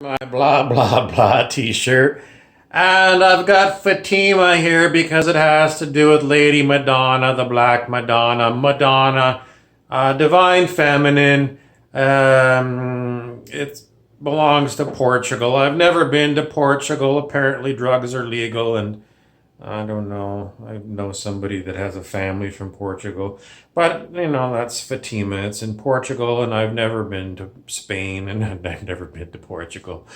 My blah blah blah t-shirt. And I've got Fatima here because it has to do with Lady Madonna, the Black Madonna, Madonna, divine feminine. It belongs to Portugal. I've never been to Portugal. Apparently drugs are legal, and I don't know. I know somebody that has a family from Portugal. But, that's Fatima. It's in Portugal, and I've never been to Spain, and I've never been to Portugal,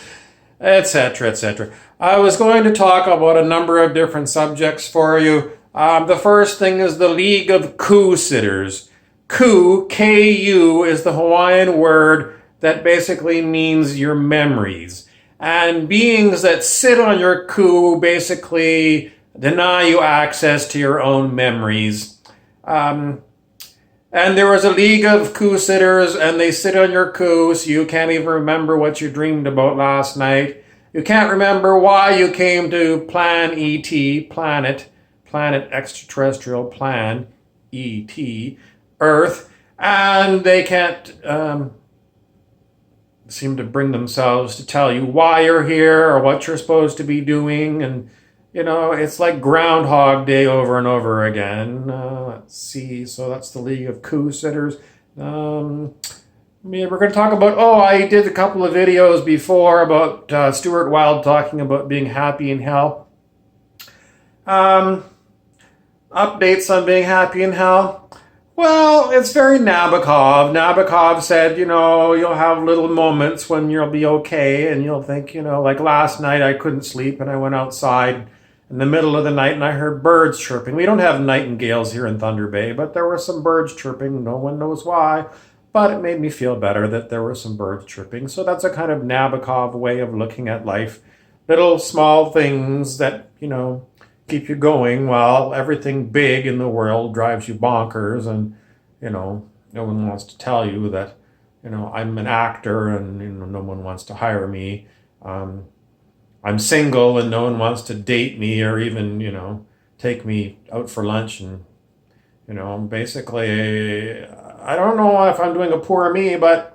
etc., etc. I was going to talk about a number of different subjects for you. The first thing is the League of Coup Sitters. Coup, Ku, is the Hawaiian word that basically means your memories. And beings that sit on your coup basically deny you access to your own memories. And there was a league of coup sitters, and they sit on your coup, so you can't even remember what you dreamed about last night. You can't remember why you came to Plan ET, planet extraterrestrial plan ET, Earth, and they can't seem to bring themselves to tell you why you're here or what you're supposed to be doing. And it's like Groundhog Day over and over again. Let's see. So that's the League of Coup Sitters. We're going to talk about, I did a couple of videos before about Stuart Wilde talking about being happy in hell. Updates on being happy in hell. Well, it's very Nabokov. Nabokov said, you'll have little moments when you'll be okay, and you'll think, like last night I couldn't sleep and I went outside in the middle of the night and I heard birds chirping. We don't have nightingales here in Thunder Bay, but there were some birds chirping. No one knows why, but it made me feel better that there were some birds chirping. So that's a kind of Nabokov way of looking at life. Little small things that, keep you going while everything big in the world drives you bonkers. And, no one wants to tell you that, I'm an actor and, no one wants to hire me. I'm single and no one wants to date me or even, take me out for lunch. And, basically, I don't know if I'm doing a poor me, but,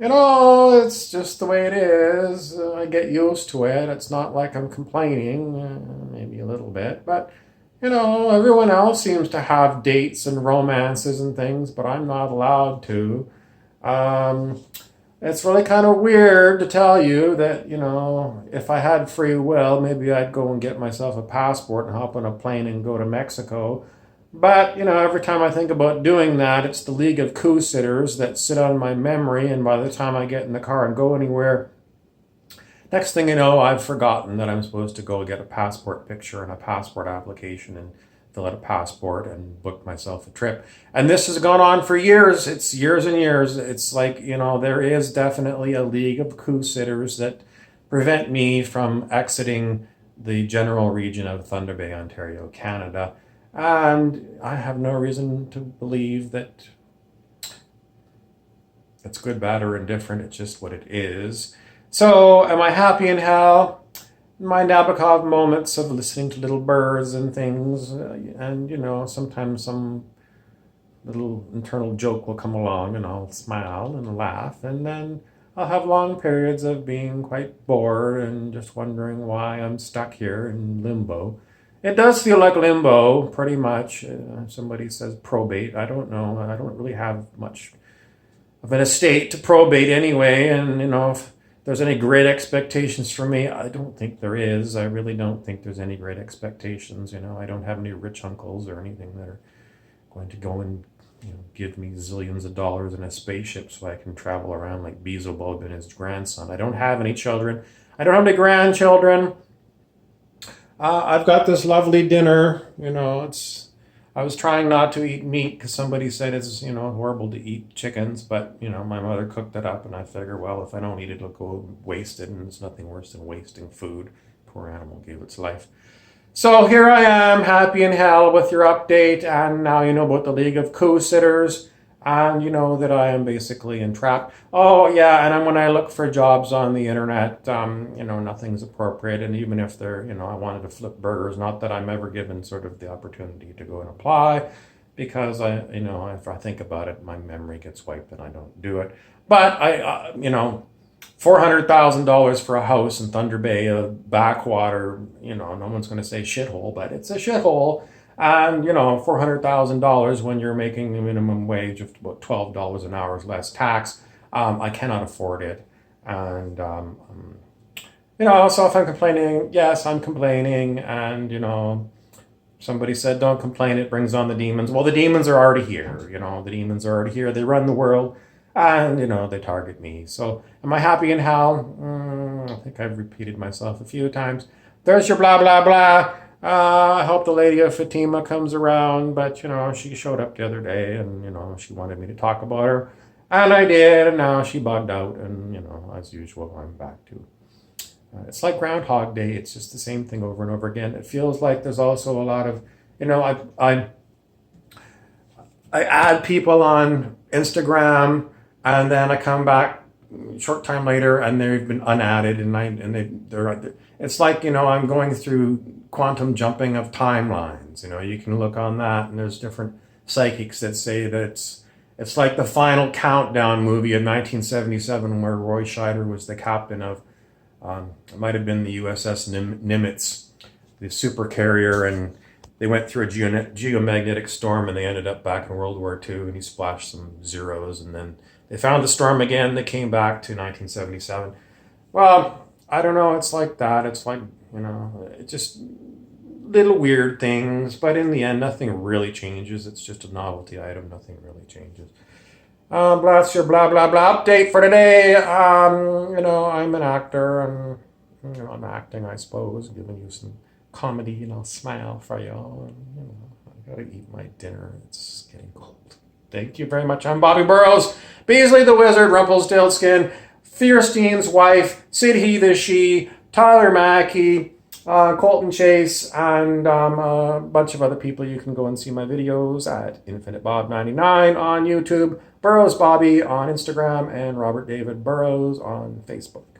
it's just the way it is. I get used to it. It's not like I'm complaining, maybe a little bit, but, everyone else seems to have dates and romances and things, but I'm not allowed to. It's really kind of weird to tell you that, if I had free will, maybe I'd go and get myself a passport and hop on a plane and go to Mexico. But, every time I think about doing that, it's the League of Coup Sitters that sit on my memory, and by the time I get in the car and go anywhere, next thing you know, I've forgotten that I'm supposed to go get a passport picture and a passport application and fill out a passport and book myself a trip. And this has gone on for years. It's years and years. It's like, there is definitely a League of Coup Sitters that prevent me from exiting the general region of Thunder Bay, Ontario, Canada. And I have no reason to believe that it's good, bad, or indifferent. It's just what it is. So, am I happy in hell? My Nabokov moments of listening to little birds and things, and sometimes some little internal joke will come along, and I'll smile and laugh, and then I'll have long periods of being quite bored and just wondering why I'm stuck here in limbo. It does feel like limbo, pretty much. Somebody says probate. I don't know. I don't really have much of an estate to probate anyway. And, if there's any great expectations for me, I don't think there is. I really don't think there's any great expectations. I don't have any rich uncles or anything that are going to go and, give me zillions of dollars in a spaceship so I can travel around like Beelzebub and his grandson. I don't have any children. I don't have any grandchildren. I've got this lovely dinner. I was trying not to eat meat because somebody said it's, horrible to eat chickens, but, my mother cooked it up and I figure, well, if I don't eat it, it'll go wasted, and it's nothing worse than wasting food. Poor animal gave its life. So here I am, happy in hell with your update, and now you know about the League of Coup Sitters. And you know that I am basically entrapped. Oh yeah, and when I look for jobs on the internet, nothing's appropriate. And even if they're, I wanted to flip burgers, not that I'm ever given sort of the opportunity to go and apply, because if I think about it, my memory gets wiped and I don't do it. But I $400,000 for a house in Thunder Bay, a backwater, no one's going to say shithole, but it's a shithole. And, $400,000 when you're making a minimum wage of about $12 an hour less tax. I cannot afford it. And, so if I'm complaining, yes, I'm complaining. And, somebody said, don't complain, it brings on the demons. Well, the demons are already here. The demons are already here. They run the world. And, they target me. So am I happy in hell? I think I've repeated myself a few times. There's your blah, blah, blah. I hope the lady of Fatima comes around. But, she showed up the other day and, she wanted me to talk about her. And I did. And now she bugged out. And, as usual, I'm back to. It's like Groundhog Day. It's just the same thing over and over again. It feels like there's also a lot of, I add people on Instagram. And then I come back a short time later and they've been unadded they're it's like, I'm going through quantum jumping of timelines. You can look on that and there's different psychics that say that it's like the Final Countdown movie of 1977 where Roy Scheider was the captain of, it might have been the USS Nimitz, the super carrier, and they went through a geomagnetic storm and they ended up back in World War II and he splashed some zeros and then they found the storm again. They came back to 1977. Well, I don't know. It's like that. It's like, it's just little weird things. But in the end, nothing really changes. It's just a novelty item. Nothing really changes. That's your blah, blah, blah update for today. I'm an actor and, I'm acting, I suppose, giving you some comedy, smile for y'all. And, I got to eat my dinner. It's getting cold. Thank you very much. I'm Bobby Burrows, Beasley the Wizard, Rumpelstiltskin, Fierstein's wife, Sid He the She, Tyler Mackey, Colton Chase, and a bunch of other people. You can go and see my videos at InfiniteBob99 on YouTube, Burrows Bobby on Instagram, and Robert David Burrows on Facebook.